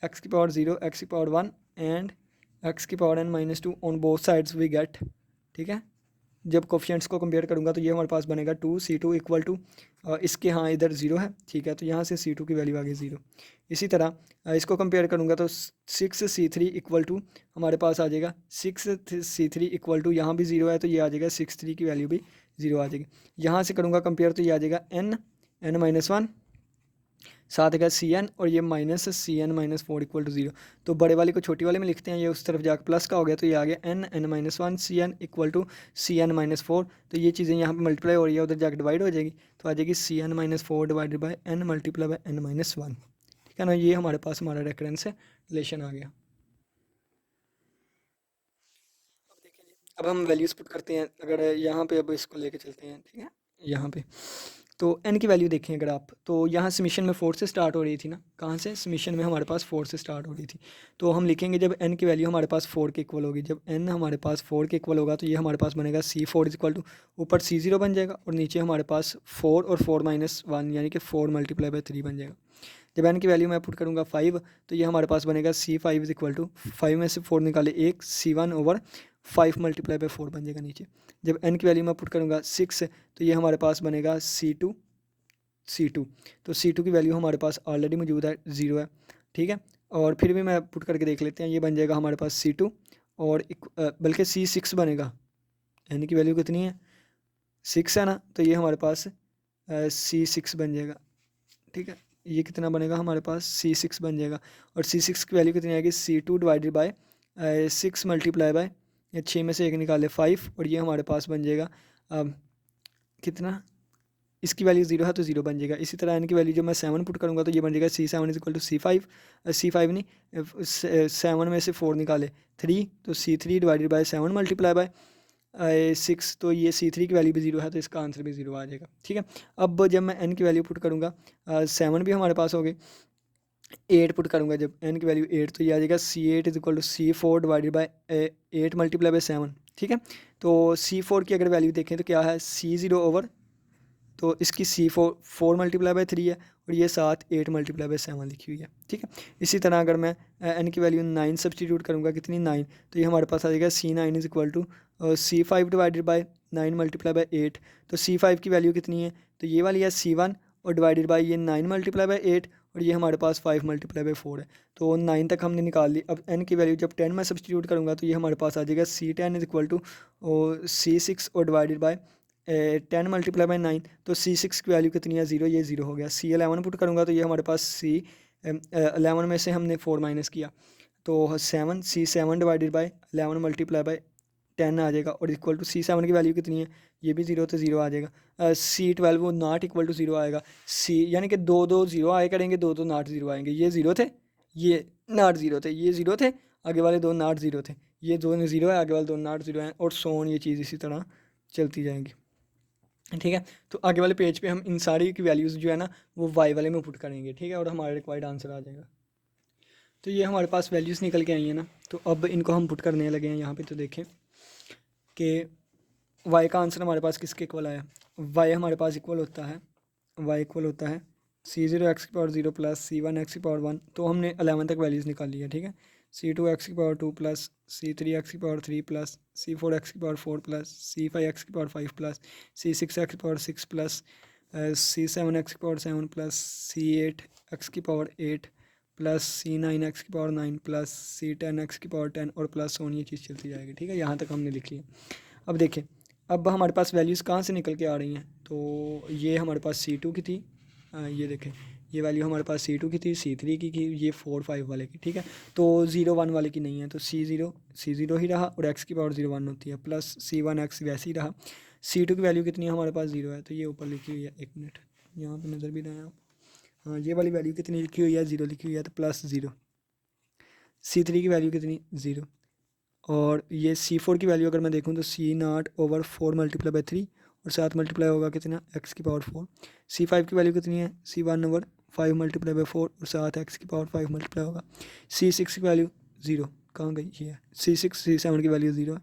x की पावर 0, x की पावर 1 एंड x की power n-2 on both sides we get. ठीक है, जब कोफिशिएंट्स को कंपेयर करूँगा तो ये हमारे पास बनेगा 2c2 इक्वल टू इसके यहाँ इधर 0 है, ठीक है, तो यहाँ से c2 की वैल्यू आ गई 0। इसी तरह इसको कंपेयर करूँगा तो 6c3 इक्वल टू हमारे पास आ जाएगा 6c3 इक्वल टू यहाँ भी 0 है तो ये आ जाएगा 6 की वैल्यू भी 0 आ जाएगी। यहाँ से करूँगा कंपेयर तो ये आ जाएगा n-1 साथ है cn और ये -cn-4 इक्वल टू 0। तो बड़े वाले को छोटी वाले में लिखते हैं, ये उस तरफ जाकर प्लस का हो गया तो ये आ गया n-1 cn equal to cn-4। तो ये चीज़ें यहाँ पे मल्टीप्लाई हो रही है, उधर जाकर डिवाइड हो जाएगी तो आ जाएगी cn-4 divided by n multiply by n-1। ठीक है ना, ये हमारे पास हमारा रेफरेंस है, रिलेशन आ गया। अब देखिए, अब हम वैल्यूज़ पुट करते हैं, अगर यहाँ पे अब इसको लेके चलते हैं, ठीक है, यहाँ पे तो n की वैल्यू देखें अगर आप, तो यहाँ समीशन में 4 से स्टार्ट हो रही थी ना, कहाँ से, समीशन में हमारे पास 4 से स्टार्ट हो रही थी। तो हम लिखेंगे जब n की वैल्यू हमारे पास 4 के इक्वल होगी, जब n हमारे पास 4 के इक्वल होगा तो ये हमारे पास बनेगा c4 इक्वल टू ऊपर c0 बन जाएगा और नीचे हमारे पास 4 और 4 माइनस 1 यानी कि 4 मल्टीप्लाई बाई 3 बन जाएगा। जब n की वैल्यू मैं पुट करूँगा 5 तो ये हमारे पास बनेगा c5 इक्वल टू 5 में से 4 निकाले 1 c1 ओवर 5 मल्टीप्लाई बाई 4 बन जाएगा नीचे। जब n की वैल्यू मैं पुट करूँगा 6 तो ये हमारे पास बनेगा c2 तो c2 की वैल्यू हमारे पास ऑलरेडी मौजूद है, 0 है, ठीक है। और फिर भी मैं पुट करके देख लेते हैं, ये बन जाएगा हमारे पास c2 और बल्कि c6 बनेगा, n की वैल्यू कितनी है 6 है ना, तो ये हमारे पास c6 बन जाएगा। ठीक है, ये कितना बनेगा हमारे पास c6 बन जाएगा और c6 की वैल्यू कितनी आएगी c2 divided by 6 multiply by 6 में से 1 निकाले 5 और ये हमारे पास बन जाएगा कितना, इसकी वैल्यू 0 है तो 0 बन जाएगा। इसी तरह n की वैल्यू जब मैं 7 पुट करूँगा तो ये बन जाएगा c7 is equal to c5 नहीं 7 में से 4 निकाले 3 तो c3 divided by 7 multiply by 6 तो ये c3 की वैल्यू भी 0 है तो इसका आंसर भी 0 आ जाएगा। ठीक है, अब जब मैं n की वैल्यू पुट करूँगा 7 भी हमारे पास हो गए, 8 पुट करूँगा जब n की वैल्यू 8 तो ये आ जाएगा c8 is equal to c4 divided by 8 multiply by 7। ठीक है, तो c4 की अगर वैल्यू देखें तो क्या है c0 ओवर, तो इसकी c4 मल्टीप्लाई बाय 3 है और ये साथ 8 मल्टीप्लाई बाय 7 लिखी हुई है। ठीक है, इसी तरह अगर मैं n की वैल्यू 9 सब्सटीट्यूट करूँगा, कितनी 9, तो ये हमारे पास आ जाएगा c9 is equal to c5 divided by 9 multiply by 8। तो c5 की वैल्यू कितनी है, तो ये वाली है c1 और डिवाइडेड बाय ये 9 मल्टीप्लाई बाय 8 और ये हमारे पास 5 मल्टीप्लाई बाय 4 है, तो 9 तक हमने निकाल ली। अब n की वैल्यू जब 10 में सब्सटीट्यूट करूँगा तो ये हमारे पास आ जाएगा c10 is equal to c6 और डिवाइडेड बाय 10 मल्टीप्लाई बाई 9, तो c6 की वैल्यू कितनी है 0, ये 0 हो गया। c11 पुट करूँगा तो ये हमारे पास c11 में से हमने 4 माइनस किया तो c7 divided by 11 multiply by 10 आ जाएगा और इक्वल टू c7 की वैल्यू कितनी है, ये भी 0 तो 0 आ जाएगा। c12 वो नॉट इक्वल टू 0 आएगा, यानी कि 2 0 आए करेंगे, 2 नॉट 0 आएंगे, ये 0 थे, ये नॉट 0 थे, ये 0 थे, आगे वाले 2 नॉट 0 थे, ये 2 0 है, आगे वाले 2 नॉट 0 हैं और सोन, ये चीज़ इसी तरह चलती जाएंगी। ठीक है, तो आगे वाले पेज पे हम इन सारी की वैल्यूज़ जो है ना वो वाई वाले में पुट करेंगे, ठीक है, और हमारा रिक्वायर्ड आंसर आ जाएगा। तो ये हमारे पास वैल्यूज़ निकल के आई हैं ना, तो अब इनको हम पुट करने लगे हैं यहाँ पे। तो देखें कि वाई का आंसर हमारे पास किसके इक्वल आया, वाई हमारे पास इक्वल होता है, वाई इक्वल होता है c0 x की पावर 0 प्लस c1 x की पावर 1, तो हमने 11 तक वैल्यूज़ निकाल ली है। ठीक है, c2 x की पावर 2 प्लस c3 x की पावर 3 प्लस c4 x की पावर 4 प्लस c5 x की पावर 5 प्लस c6 x की पावर 6 प्लस c7 x की पावर 7 प्लस c8 x की पावर 8 प्लस c9 x की पावर 9 प्लस c10 x की power 10 और plus so on, ये चीज़ चलती जाएगी। ठीक है, यहाँ तक हमने लिख लिया। अब देखें, अब हमारे पास वैल्यूज़ कहाँ से निकल के आ रही हैं, तो ये हमारे पास c2 की थी, ये देखें ये वैल्यू हमारे पास c2 की थी, c3 की ये 4 5 वाले की। ठीक है, तो 0 1 वाले की नहीं है, तो c0 ही रहा और x की पावर 0 1 होती है प्लस c1 x वैसे ही रहा। c2 की वैल्यू कितनी है हमारे पास 0 है, तो ये ऊपर लिखी हुई है, 1 मिनट यहाँ पे नज़र भी रहे आप, हाँ ये वाली वैल्यू कितनी लिखी हुई है 0 लिखी हुई है, तो प्लस 0। c3 की वैल्यू कितनी 0 और ये c4 की वैल्यू अगर मैं देखूँ तो c0 ओवर 4 मल्टीप्लाई बाई 3 और 7 मल्टीप्लाई होगा कितना x की पावर 4। c5 की वैल्यू कितनी है c1 ओवर 5 मल्टीप्लाई बाई 4 और साथ x की पावर 5 मल्टीप्लाई होगा। C6 की वैल्यू 0 कहाँ गई, ये है C6 C7 की वैल्यू 0 है।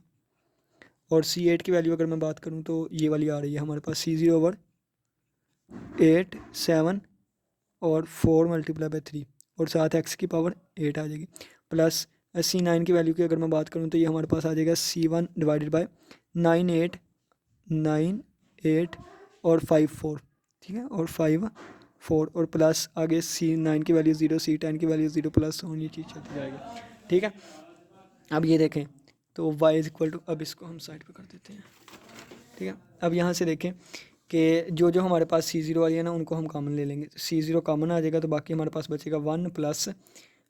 और C8 की वैल्यू अगर मैं बात करूँ तो ये वाली आ रही है हमारे पास C0/8 7 और 4 मल्टीप्लाई बाई 3 और साथ x की पावर 8 आ जाएगी। प्लस C9 की वैल्यू की अगर मैं बात करूँ तो ये हमारे पास आ जाएगा C1 डिवाइडेड बाई 9 8 और 5 4, ठीक है, और 5 4 और प्लस आगे C9 की वैल्यू 0 C10 की वैल्यू 0 प्लस ऑन ये चीज़ चलती जाएगी, ठीक है। अब ये देखें तो y इज इक्वल टू, अब इसको हम साइड पे कर देते हैं, ठीक है। अब यहाँ से देखें कि जो जो हमारे पास C0 वाली है ना उनको हम कॉमन ले लेंगे। C0 कॉमन आ जाएगा तो बाकी हमारे पास बचेगा 1 प्लस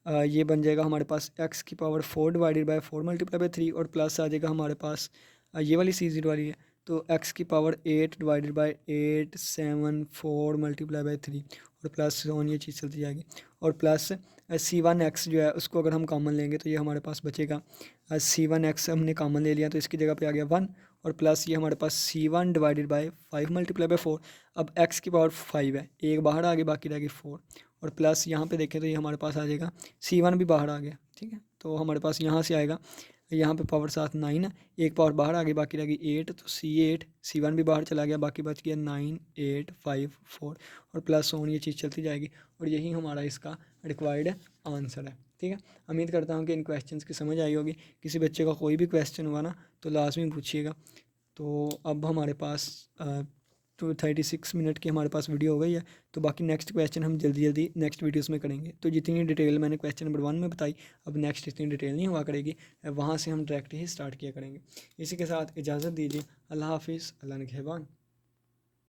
ये बन जाएगा हमारे पास x की power 4 divided by 4 multiply by 3 और प्लस आ जाएगा हमारे पास ये वाली C0 वाली है तो x की power 8 divided by 8 7 4 multiply by 3 और प्लस ऑन ये चीज़ चलती जाएगी। और प्लस C1x जो है उसको अगर हम कॉमन लेंगे तो ये हमारे पास बचेगा C1x हमने कॉमन ले लिया तो इसकी जगह पे आ गया 1 और प्लस ये हमारे पास C1 divided by 5 multiply by 4। अब x की पावर 5 है, एक बाहर आ गई बाकी रह गई 4 और प्लस यहाँ पे देखें तो ये हमारे पास आ जाएगा C1 भी बाहर आ गया, ठीक है। तो हमारे पास यहाँ से आएगा, यहाँ पे पावर साथ 9 है, एक पावर बाहर आ गई बाकी रह गई 8 तो C8 C1 भी बाहर चला गया बाकी बच गया 9 8 5 4 और प्लस ऑन ये चीज़ चलती जाएगी और यही हमारा इसका रिक्वायर्ड आंसर है, ठीक है। उम्मीद करता हूँ कि इन क्वेश्चंस की समझ आई होगी। किसी बच्चे का कोई भी क्वेश्चन हुआ ना तो लाजमी पूछिएगा। तो अब हमारे पास 36 मिनट की हमारे पास वीडियो हो गई है तो बाकी नेक्स्ट क्वेश्चन हम जल्दी जल्दी नेक्स्ट वीडियोस में करेंगे। तो जितनी डिटेल मैंने क्वेश्चन नंबर 1 में बताई अब नेक्स्ट इतनी डिटेल नहीं हुआ करेगी, वहाँ से हम डायरेक्ट ही स्टार्ट किया करेंगे। इसी के साथ इजाज़त दीजिए। अल्लाह हाफिज़, अल्लाह निगहबान।